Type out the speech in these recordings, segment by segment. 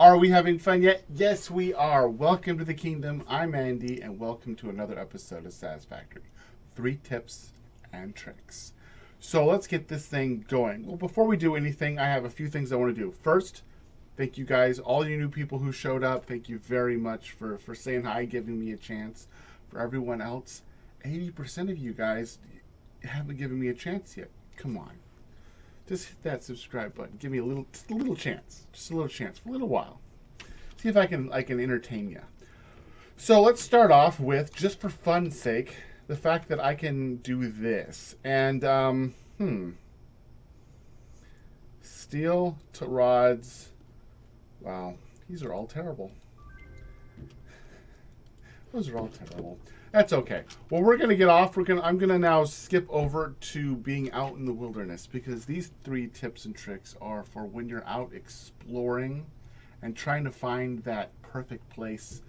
Are we having fun yet? Yes, we are. Welcome to the kingdom. I'm Andy, and welcome to another episode of Satisfactory. 3 tips and tricks. So let's get this thing going. Well, before we do anything, I have a few things I want to do. First, thank you guys, all you new people who showed up. Thank you very much for saying hi, giving me a chance. For everyone else, 80% of you guys haven't given me a chance yet. Come on. Just hit that subscribe button. Give me a little chance. Just a little chance for a little while. See if I can entertain you. So let's start off with, just for fun's sake, the fact that I can do this. And steel to rods. Wow, these are all terrible. Those are all terrible. That's okay. Well, we're gonna get off. I'm gonna now skip over to being out in the wilderness, because these 3 tips and tricks are for when you're out exploring and trying to find that perfect place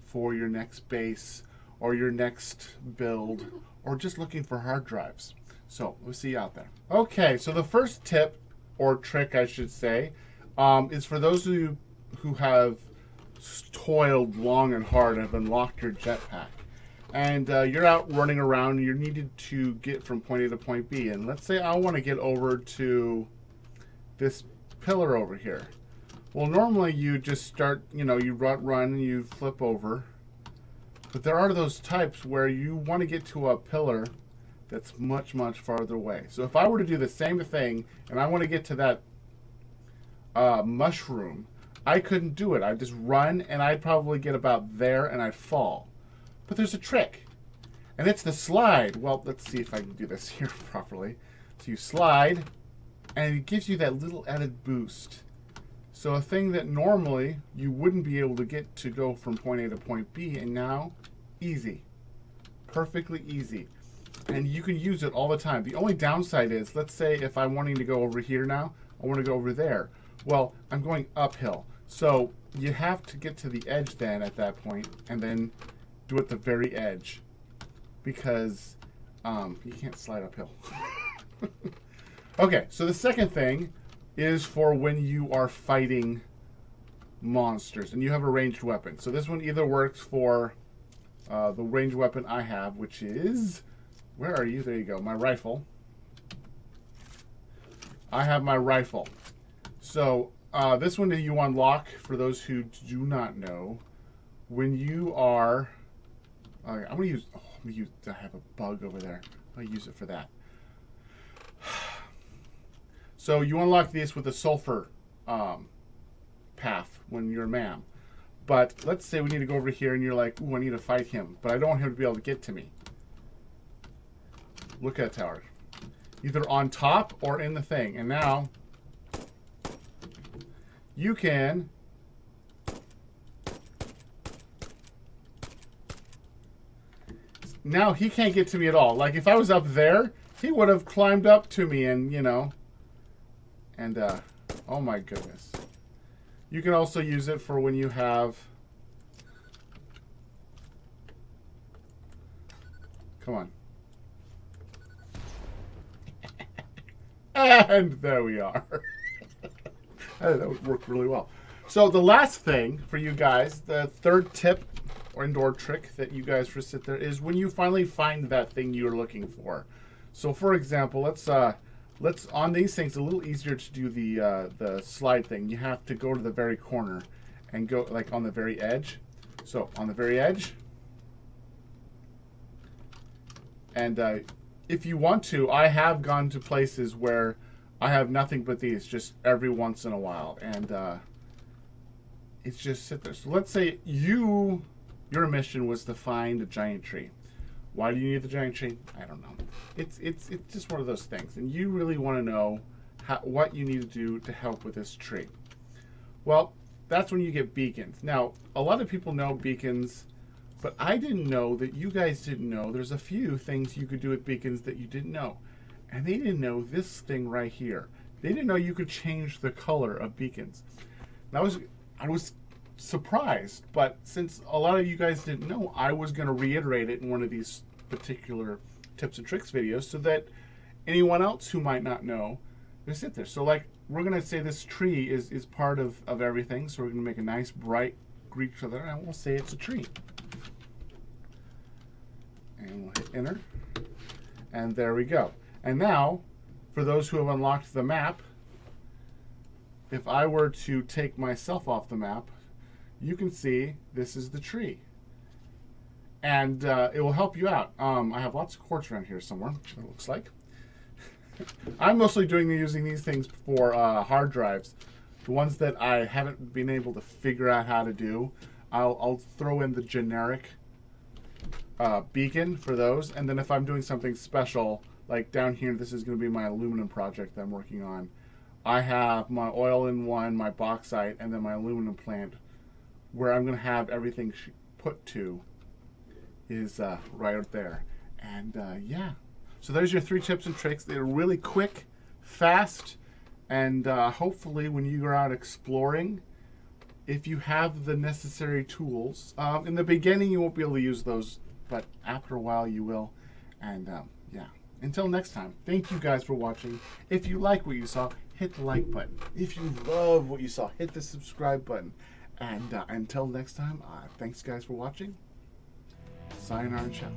for your next base or your next build, or just looking for hard drives. So we'll see you out there. Okay, so the first tip, or trick I should say, is for those of you who have toiled long and hard and have unlocked your jetpack. And you're out running around, and you're needed to get from point A to point B. And let's say I want to get over to this pillar over here. Well, normally you just start, you run and you flip over. But there are those types where you want to get to a pillar that's much, much farther away. So if I were to do the same thing, and I want to get to that mushroom, I couldn't do it. I'd just run, and I'd probably get about there, and I'd fall. But there's a trick, and it's the slide. Well, let's see if I can do this here properly. So you slide, and it gives you that little added boost. So a thing that normally you wouldn't be able to get to go from point A to point B, and now, easy. Perfectly easy. And you can use it all the time. The only downside is, let's say if I'm wanting to go over here now, I want to go over there. Well, I'm going uphill. So you have to get to the edge then at that point, and then do it at the very edge, because you can't slide uphill. Okay, so the second thing is for when you are fighting monsters and you have a ranged weapon. So this one either works for the ranged weapon I have, which is, where are you? There you go, my rifle. I have my rifle. So this one that you unlock, for those who do not know, when you are I'm gonna use. I have a bug over there. I'll use it for that. So you unlock this with a sulfur path when you're a man. But let's say we need to go over here, and you're like, "Ooh, I need to fight him, but I don't want him to be able to get to me." Look at that tower, either on top or in the thing. And now you can. Now he can't get to me at all. Like, if I was up there, he would have climbed up to me, and oh my goodness. You can also use it for when you have, come on. And there we are. That would work really well. So the last thing for you guys, the third tip or indoor trick that you guys should sit there, is when you finally find that thing you're looking for. So for example, let's on these things, a little easier to do the slide thing. You have to go to the very corner and go like on the very edge. So on the very edge, and if you want to, I have gone to places where I have nothing but these just every once in a while, and it's just sit there. So let's say your mission was to find a giant tree. Why do you need the giant tree? I don't know. It's just one of those things, and you really want to know what you need to do to help with this tree. Well, that's when you get beacons. Now, a lot of people know beacons, but I didn't know that you guys didn't know. There's a few things you could do with beacons that you didn't know, and they didn't know this thing right here. They didn't know you could change the color of beacons. And I was surprised, but since a lot of you guys didn't know, I was going to reiterate it in one of these particular tips and tricks videos, so that anyone else who might not know They sit there. So like we're gonna say this tree is part of everything. So we're gonna make a nice bright Greek color, and we'll say it's a tree. And we'll hit enter. And there we go. And now, for those who have unlocked the map, if I were to take myself off the map, you can see this is the tree. And it will help you out. I have lots of quartz around here somewhere, it looks like. I'm mostly using these things for hard drives. The ones that I haven't been able to figure out how to do, I'll throw in the generic beacon for those. And then if I'm doing something special, like down here, this is going to be my aluminum project that I'm working on. I have my oil in one, my bauxite, and then my aluminum plant, where I'm going to have everything put to is right out there. And yeah, so there's your 3 tips and tricks. They're really quick, fast, and hopefully when you go out exploring, if you have the necessary tools, in the beginning you won't be able to use those, but after a while you will. And yeah, until next time, thank you guys for watching. If you like what you saw, hit the like button. If you love what you saw, hit the subscribe button. And until next time, thanks guys for watching. Sayonara and ciao.